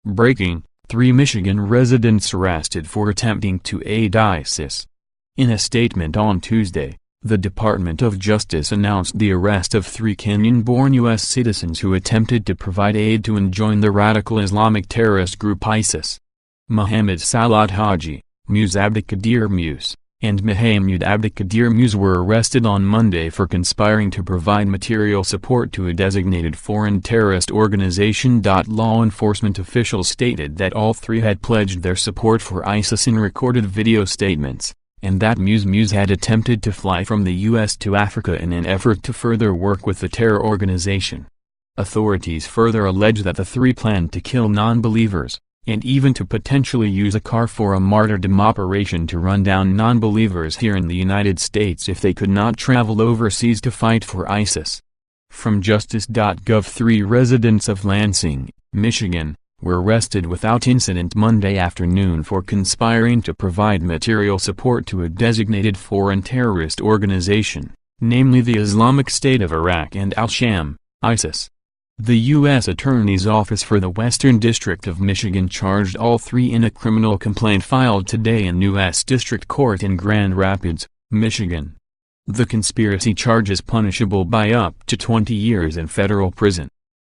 Breaking: 3 Michigan residents arrested for attempting to aid ISIS. In a statement on Tuesday, the Department of Justice announced the arrest of 3 Kenyan-born U.S. citizens who attempted to provide aid to and join the radical Islamic terrorist group ISIS. Mohammed Salat Haji, Muse Abdikadir Muse, and Mohammed Abdikadir Muse were arrested on Monday for conspiring to provide material support to a designated foreign terrorist organization. Law enforcement officials stated that all 3 had pledged their support for ISIS in recorded video statements, and that Muse had attempted to fly from the U.S. to Africa in an effort to further work with the terror organization. Authorities further allege that the 3 planned to kill non-believers, and even to potentially use a car for a martyrdom operation to run down non-believers here in the United States if they could not travel overseas to fight for ISIS. From Justice.gov, 3 residents of Lansing, Michigan, were arrested without incident Monday afternoon for conspiring to provide material support to a designated foreign terrorist organization, namely the Islamic State of Iraq and Al-Sham, ISIS. The U.S. Attorney's Office for the Western District of Michigan charged all 3 in a criminal complaint filed today in U.S. District Court in Grand Rapids, Michigan. The conspiracy charge is punishable by up to 20 years in federal prison.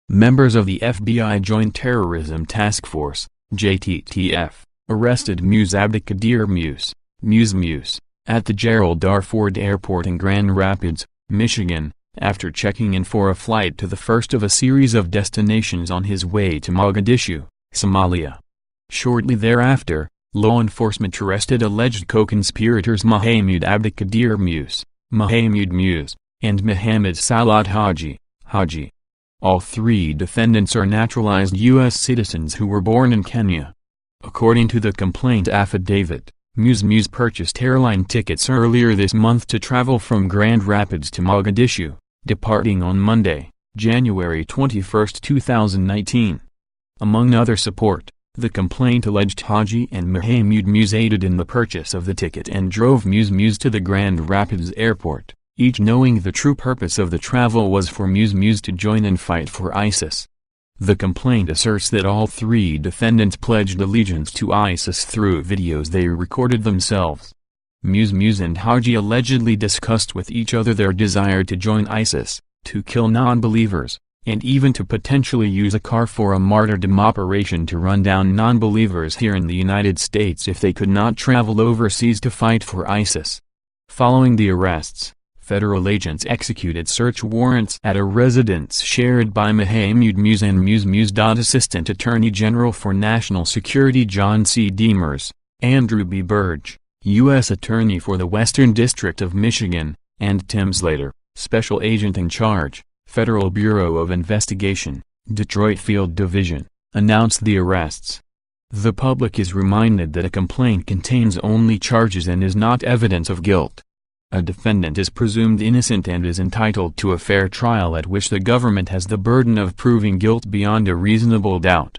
Members of the FBI Joint Terrorism Task Force, JTTF, arrested Muse Abdikadir Muse, at the Gerald R. Ford Airport in Grand Rapids, Michigan, after checking in for a flight to the first of a series of destinations on his way to Mogadishu, Somalia. Shortly thereafter, law enforcement arrested alleged co-conspirators Mohammed Abdikadir Muse, and Mohammed Salat Haji. All 3 defendants are naturalized U.S. citizens who were born in Kenya. According to the complaint affidavit, Muse purchased airline tickets earlier this month to travel from Grand Rapids to Mogadishu, departing on Monday, January 21, 2019. Among other support, the complaint alleged Haji and Mohammed Muse aided in the purchase of the ticket and drove Muse to the Grand Rapids airport, each knowing the true purpose of the travel was for Muse to join and fight for ISIS. The complaint asserts that all 3 defendants pledged allegiance to ISIS through videos they recorded themselves. Muse and Haji allegedly discussed with each other their desire to join ISIS, to kill non-believers, and even to potentially use a car for a martyrdom operation to run down non-believers here in the United States if they could not travel overseas to fight for ISIS. Following the arrests, federal agents executed search warrants at a residence shared by Mohammed Muse and Muse. Assistant Attorney General for National Security John C. Demers, Andrew B. Burge, U.S. Attorney for the Western District of Michigan, and Tim Slater, Special Agent in Charge, Federal Bureau of Investigation, Detroit Field Division, announced the arrests. The public is reminded that a complaint contains only charges and is not evidence of guilt. A defendant is presumed innocent and is entitled to a fair trial at which the government has the burden of proving guilt beyond a reasonable doubt.